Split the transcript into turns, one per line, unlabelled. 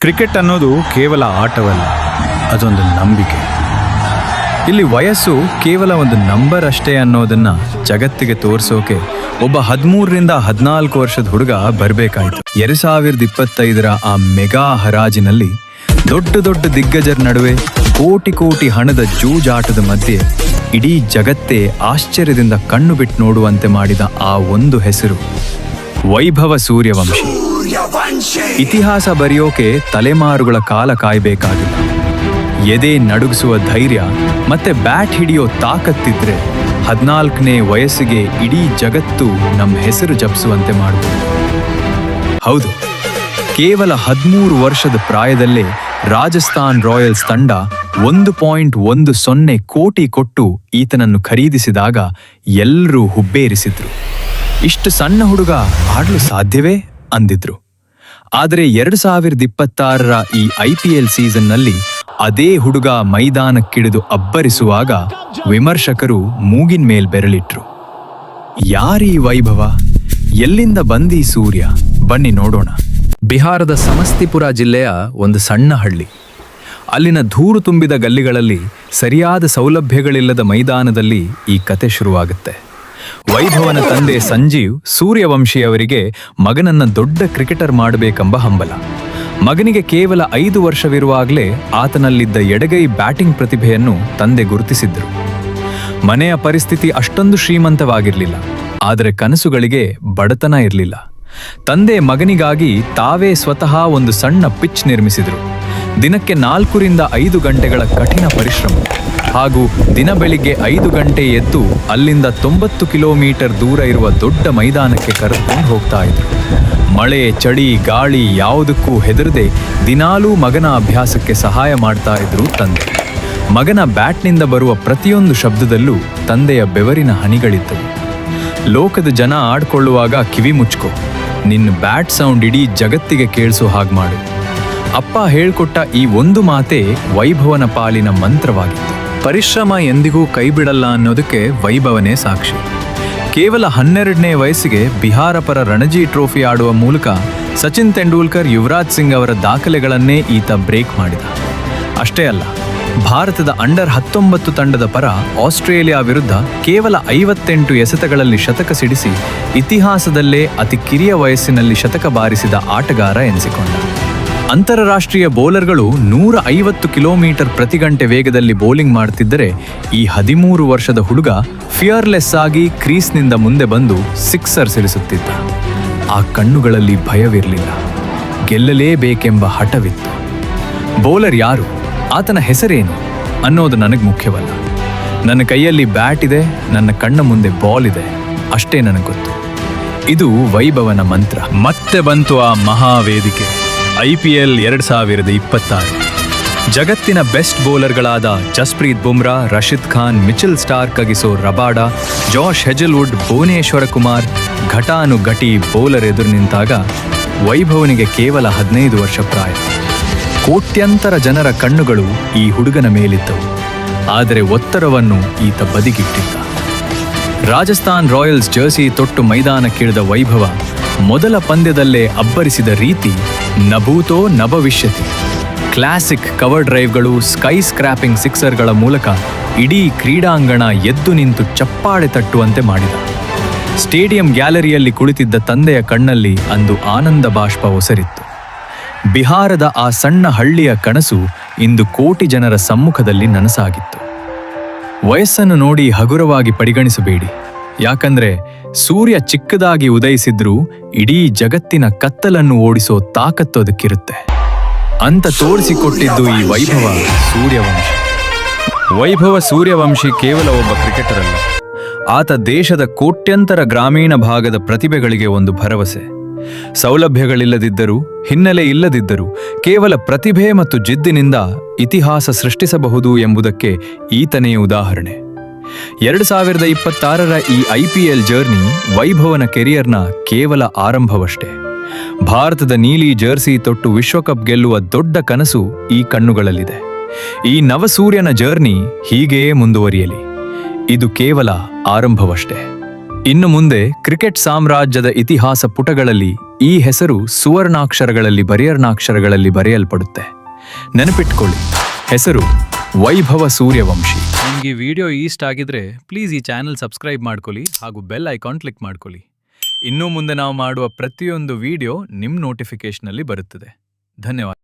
Cricket ಅನ್ನೋದು ಕೇವಲ ಆಟವಲ್ಲ, ಅದೊಂದು ನಂಬಿಕೆ. ಇಲ್ಲಿ ವಯಸ್ಸು ಕೇವಲ ಒಂದು ನಂಬರ್ ಅಷ್ಟೇ ಅನ್ನೋದನ್ನ ಜಗತ್ತಿಗೆ ತೋರಿಸೋಕೆ ಒಬ್ಬ 13ರಿಂದ 14 ವರ್ಷದ ಹುಡುಗ ಬರಬೇಕಾಯಿತು. 2025ರ ಆ ಮೆಗಾ ಹರಾಜಿನಲ್ಲಿ ದೊಡ್ಡ ದೊಡ್ಡ ದಿಗ್ಗಜರ ನಡುವೆ ಕೋಟಿ ಹಣದ ಜೂಜಾಟದ ಮಧ್ಯೆ ಇಡೀ ಜಗತ್ತೇ ಆಶ್ಚರ್ಯದಿಂದ ಕಣ್ಣು ಬಿಟ್ಟು ನೋಡುವಂತೆ ಮಾಡಿದ ಆ ಒಂದು ಹೆಸರು ವೈಭವ ಸೂರ್ಯವಂಶಿ. ಇತಿಹಾಸ ಬರೆಯೋಕೆ ತಲೆಮಾರುಗಳ ಕಾಲ ಕಾಯಬೇಕಾಗಿಲ್ಲ. ಎದೆ ನಡುಗಿಸುವ ಧೈರ್ಯ ಮತ್ತೆ ಬ್ಯಾಟ್ ಹಿಡಿಯೋ ತಾಕತ್ತಿದ್ರೆ 14ನೇ ವಯಸ್ಸಿಗೆ ಇಡೀ ಜಗತ್ತು ನಮ್ಮ ಹೆಸರು ಜಪಿಸುವಂತೆ ಮಾಡಬಹುದು. ಹೌದು, ಕೇವಲ 13 ವರ್ಷದ ಪ್ರಾಯದಲ್ಲೇ ರಾಜಸ್ಥಾನ್ ರಾಯಲ್ಸ್ ತಂಡ 1.10 ಕೋಟಿ ಕೊಟ್ಟು ಈತನನ್ನು ಖರೀದಿಸಿದಾಗ ಎಲ್ಲರೂ ಹುಬ್ಬೇರಿಸಿದ್ರು. ಇಷ್ಟು ಸಣ್ಣ ಹುಡುಗ ಆಡಲು ಸಾಧ್ಯವೇ ಅಂದಿದ್ರು. ಆದರೆ 2026ರ ಈ IPL ಸೀಸನ್ನಲ್ಲಿ ಅದೇ ಹುಡುಗ ಮೈದಾನಕ್ಕಿಳಿದು ಅಬ್ಬರಿಸುವಾಗ ವಿಮರ್ಶಕರು ಮೂಗಿನ ಮೇಲ್ ಬೆರಳಿಟ್ರು. ಯಾರೀ ವೈಭವ? ಎಲ್ಲಿಂದ ಬಂದೀ ಸೂರ್ಯ? ಬನ್ನಿ ನೋಡೋಣ. ಬಿಹಾರದ ಸಮಸ್ತಿಪುರ ಜಿಲ್ಲೆಯ ಒಂದು ಸಣ್ಣ ಹಳ್ಳಿ. ಅಲ್ಲಿನ ಧೂಳು ತುಂಬಿದ ಗಲ್ಲಿಗಳಲ್ಲಿ ಸರಿಯಾದ ಸೌಲಭ್ಯಗಳಿಲ್ಲದ ಮೈದಾನದಲ್ಲಿ ಈ ಕತೆ ಶುರುವಾಗುತ್ತೆ. ವೈಭವನ ತಂದೆ ಸಂಜೀವ್ ಸೂರ್ಯವಂಶಿಯವರಿಗೆ ಮಗನನ್ನ ದೊಡ್ಡ ಕ್ರಿಕೆಟರ್ ಮಾಡಬೇಕೆಂಬ ಹಂಬಲ. ಮಗನಿಗೆ ಕೇವಲ 5 ವರ್ಷವಿರುವಾಗಲೇ ಆತನಲ್ಲಿದ್ದ ಎಡಗೈ ಬ್ಯಾಟಿಂಗ್ ಪ್ರತಿಭೆಯನ್ನು ತಂದೆ ಗುರುತಿಸಿದ್ರು. ಮನೆಯ ಪರಿಸ್ಥಿತಿ ಅಷ್ಟೊಂದು ಶ್ರೀಮಂತವಾಗಿರಲಿಲ್ಲ, ಆದರೆ ಕನಸುಗಳಿಗೆ ಬಡತನ ಇರಲಿಲ್ಲ. ತಂದೆ ಮಗನಿಗಾಗಿ ತಾವೇ ಸ್ವತಃ ಒಂದು ಸಣ್ಣ ಪಿಚ್ ನಿರ್ಮಿಸಿದರು. ದಿನಕ್ಕೆ 4ರಿಂದ 5 ಗಂಟೆಗಳ ಕಠಿಣ ಪರಿಶ್ರಮ ಹಾಗೂ ದಿನ ಬೆಳಿಗ್ಗೆ 5 ಗಂಟೆ ಎದ್ದು ಅಲ್ಲಿಂದ 90 ಕಿಲೋಮೀಟರ್ ದೂರ ಇರುವ ದೊಡ್ಡ ಮೈದಾನಕ್ಕೆ ಕರೆದುಕೊಂಡು ಹೋಗ್ತಾ ಇದ್ರು. ಮಳೆ, ಚಳಿ, ಗಾಳಿ ಯಾವುದಕ್ಕೂ ಹೆದರದೆ ದಿನಾಲೂ ಮಗನ ಅಭ್ಯಾಸಕ್ಕೆ ಸಹಾಯ ಮಾಡ್ತಾ ಇದ್ರು ತಂದೆ. ಮಗನ ಬ್ಯಾಟ್ನಿಂದ ಬರುವ ಪ್ರತಿಯೊಂದು ಶಬ್ದದಲ್ಲೂ ತಂದೆಯ ಬೆವರಿನ ಹನಿಗಳಿದ್ದವು. ಲೋಕದ ಜನ ಆಡ್ಕೊಳ್ಳುವಾಗ ಕಿವಿ ಮುಚ್ಕೋ, ನಿನ್ನ ಬ್ಯಾಟ್ ಸೌಂಡ್ ಇಡೀ ಜಗತ್ತಿಗೆ ಕೇಳಿಸೋ ಹಾಗೆ ಮಾಡು. ಅಪ್ಪ ಹೇಳ್ಕೊಟ್ಟ ಈ ಒಂದು ಮಾತೇ ವೈಭವನ ಪಾಲಿನ ಮಂತ್ರವಾಗಿತ್ತು. ಪರಿಶ್ರಮ ಎಂದಿಗೂ ಕೈಬಿಡಲ್ಲ ಅನ್ನೋದಕ್ಕೆ ವೈಭವನೇ ಸಾಕ್ಷಿ. ಕೇವಲ 12ನೇ ವಯಸ್ಸಿಗೆ ಬಿಹಾರ ಪರ ರಣಜಿ ಟ್ರೋಫಿ ಆಡುವ ಮೂಲಕ ಸಚಿನ್ ತೆಂಡೂಲ್ಕರ್, ಯುವರಾಜ್ ಸಿಂಗ್ ಅವರ ದಾಖಲೆಗಳನ್ನೇ ಈತ ಬ್ರೇಕ್ ಮಾಡಿದ. ಅಷ್ಟೇ ಅಲ್ಲ, ಭಾರತದ ಅಂಡರ್ 19 ತಂಡದ ಪರ ಆಸ್ಟ್ರೇಲಿಯಾ ವಿರುದ್ಧ ಕೇವಲ 58 ಎಸೆತಗಳಲ್ಲಿ ಶತಕ ಸಿಡಿಸಿ ಇತಿಹಾಸದಲ್ಲೇ ಅತಿ ಕಿರಿಯ ವಯಸ್ಸಿನಲ್ಲಿ ಶತಕ ಬಾರಿಸಿದ ಆಟಗಾರ ಎನಿಸಿಕೊಂಡ. ಅಂತಾರಾಷ್ಟ್ರೀಯ ಬೌಲರ್ಗಳು 150 ಕಿಲೋಮೀಟರ್ ಪ್ರತಿ ಗಂಟೆ ವೇಗದಲ್ಲಿ ಬೌಲಿಂಗ್ ಮಾಡುತ್ತಿದ್ದರೆ ಈ 13 ವರ್ಷದ ಹುಡುಗ ಫಿಯರ್ಲೆಸ್ ಆಗಿ ಕ್ರೀಸ್ನಿಂದ ಮುಂದೆ ಬಂದು ಸಿಕ್ಸರ್ ಸಿಡಿಸುತ್ತಿದ್ದ. ಆ ಕಣ್ಣುಗಳಲ್ಲಿ ಭಯವಿರಲಿಲ್ಲ, ಗೆಲ್ಲಲೇಬೇಕೆಂಬ ಹಠವಿತ್ತು. ಬೌಲರ್ ಯಾರು, ಆತನ ಹೆಸರೇನು ಅನ್ನೋದು ನನಗೆ ಮುಖ್ಯವಲ್ಲ. ನನ್ನ ಕೈಯಲ್ಲಿ ಬ್ಯಾಟ್ ಇದೆ, ನನ್ನ ಕಣ್ಣ ಮುಂದೆ ಬಾಲ್ ಇದೆ, ಅಷ್ಟೇ ನನಗೆ ಗೊತ್ತು. ಇದು ವೈಭವನ ಮಂತ್ರ. ಮತ್ತೆ ಬಂತು ಆ ಮಹಾವೇದಿಕೆ, IPL 2026. ಜಗತ್ತಿನ ಬೆಸ್ಟ್ ಬೌಲರ್ಗಳಾದ Jasprit Bumrah, Rashid Khan, Mitchell Starc Kagiso Rabada, Josh Hazlewood, Bhuvaneshwar Kumar ಘಟಾನುಘಟಿ ಬೌಲರ್ ಎದುರು ನಿಂತಾಗ ವೈಭವನಿಗೆ ಕೇವಲ 15 ವರ್ಷ ಪ್ರಾಯ. ಕೋಟ್ಯಂತರ ಜನರ ಕಣ್ಣುಗಳು ಈ ಹುಡುಗನ ಮೇಲಿದ್ದವು, ಆದರೆ ಒತ್ತಡವನ್ನು ಈತ ಬದಿಗಿಟ್ಟಿದ್ದ. ರಾಜಸ್ಥಾನ್ ರಾಯಲ್ಸ್ ಜರ್ಸಿ ತೊಟ್ಟು ಮೈದಾನಕ್ಕಿಳಿದ ವೈಭವ ಮೊದಲ ಪಂದ್ಯದಲ್ಲೇ ಅಬ್ಬರಿಸಿದ ರೀತಿ ನಭೂತೋ ನಭವಿಷ್ಯತಿ. ಕ್ಲಾಸಿಕ್ ಕವರ್ ಡ್ರೈವ್ಗಳು, ಸ್ಕೈ ಸ್ಕ್ರಾಪಿಂಗ್ ಸಿಕ್ಸರ್ಗಳ ಮೂಲಕ ಇಡೀ ಕ್ರೀಡಾಂಗಣ ಎದ್ದು ನಿಂತು ಚಪ್ಪಾಳೆ ತಟ್ಟುವಂತೆ ಮಾಡಿದ. ಸ್ಟೇಡಿಯಂ ಗ್ಯಾಲರಿಯಲ್ಲಿ ಕುಳಿತಿದ್ದ ತಂದೆಯ ಕಣ್ಣಲ್ಲಿ ಅಂದು ಆನಂದ ಬಾಷ್ಪ ಒಸರಿತ್ತು. ಬಿಹಾರದ ಆ ಸಣ್ಣ ಹಳ್ಳಿಯ ಕನಸು ಇಂದು ಕೋಟಿ ಜನರ ಸಮ್ಮುಖದಲ್ಲಿ ನನಸಾಗಿತ್ತು. ವಯಸ್ಸನ್ನು ನೋಡಿ ಹಗುರವಾಗಿ ಪರಿಗಣಿಸಬೇಡಿ, ಯಾಕಂದ್ರೆ ಸೂರ್ಯ ಚಿಕ್ಕದಾಗಿ ಉದಯಿಸಿದ್ರೂ ಇಡೀ ಜಗತ್ತಿನ ಕತ್ತಲನ್ನು ಓಡಿಸೋ ತಾಕತ್ತು ಅದಕ್ಕಿರುತ್ತೆ ಅಂತ ತೋರಿಸಿಕೊಟ್ಟಿದ್ದು ಈ ವೈಭವ ಸೂರ್ಯವಂಶಿ. ವೈಭವ ಸೂರ್ಯವಂಶಿ ಕೇವಲ ಒಬ್ಬ ಕ್ರಿಕೆಟರ್ ಅಲ್ಲ, ಆತ ದೇಶದ ಕೋಟ್ಯಂತರ ಗ್ರಾಮೀಣ ಭಾಗದ ಪ್ರತಿಭೆಗಳಿಗೆ ಒಂದು ಭರವಸೆ. ಸೌಲಭ್ಯಗಳಿಲ್ಲದಿದ್ದರೂ, ಹಿನ್ನೆಲೆ ಇಲ್ಲದಿದ್ದರೂ ಕೇವಲ ಪ್ರತಿಭೆ ಮತ್ತು ಜಿದ್ದಿನಿಂದ ಇತಿಹಾಸ ಸೃಷ್ಟಿಸಬಹುದು ಎಂಬುದಕ್ಕೆ ಈತನೇ ಉದಾಹರಣೆ. 2026ರ ಈ IPL ಜರ್ನಿ ವೈಭವನ ಕೆರಿಯರ್ನ ಕೇವಲ ಆರಂಭವಷ್ಟೇ. ಭಾರತದ ನೀಲಿ ಜರ್ಸಿ ತೊಟ್ಟು ವಿಶ್ವಕಪ್ ಗೆಲ್ಲುವ ದೊಡ್ಡ ಕನಸು ಈ ಕಣ್ಣುಗಳಲ್ಲಿದೆ. ಈ ನವಸೂರ್ಯನ ಜರ್ನಿ ಹೀಗೆಯೇ ಮುಂದುವರಿಯಲಿ. ಇದು ಕೇವಲ ಆರಂಭವಷ್ಟೇ. ಇನ್ನು ಮುಂದೆ ಕ್ರಿಕೆಟ್ ಸಾಮ್ರಾಜ್ಯದ ಇತಿಹಾಸ ಪುಟಗಳಲ್ಲಿ ಈ ಹೆಸರು ಸುವರ್ಣಾಕ್ಷರಗಳಲ್ಲಿ ಬರೆಯಲ್ಪಡುತ್ತೆ. ನೆನಪಿಟ್ಕೊಳ್ಳಿ, ಹೆಸರು ವೈಭವ ಸೂರ್ಯವಂಶಿ. ನಿಮ್ಗೆ ಈ ವಿಡಿಯೋ ಇಷ್ಟ ಆಗಿದ್ರೆ ಪ್ಲೀಸ್ ಈ ಚಾನೆಲ್ ಸಬ್ಸ್ಕ್ರೈಬ್ ಮಾಡ್ಕೊಳ್ಳಿ ಹಾಗೂ ಬೆಲ್ ಐಕಾನ್ ಕ್ಲಿಕ್ ಮಾಡ್ಕೊಳ್ಳಿ. ಇನ್ನು ಮುಂದೆ ನಾವು ಮಾಡುವ ಪ್ರತಿಯೊಂದು ವಿಡಿಯೋ ನಿಮ್ಮ ನೋಟಿಫಿಕೇಶನ್ ಅಲ್ಲಿ ಬರುತ್ತದೆ. ಧನ್ಯವಾದ.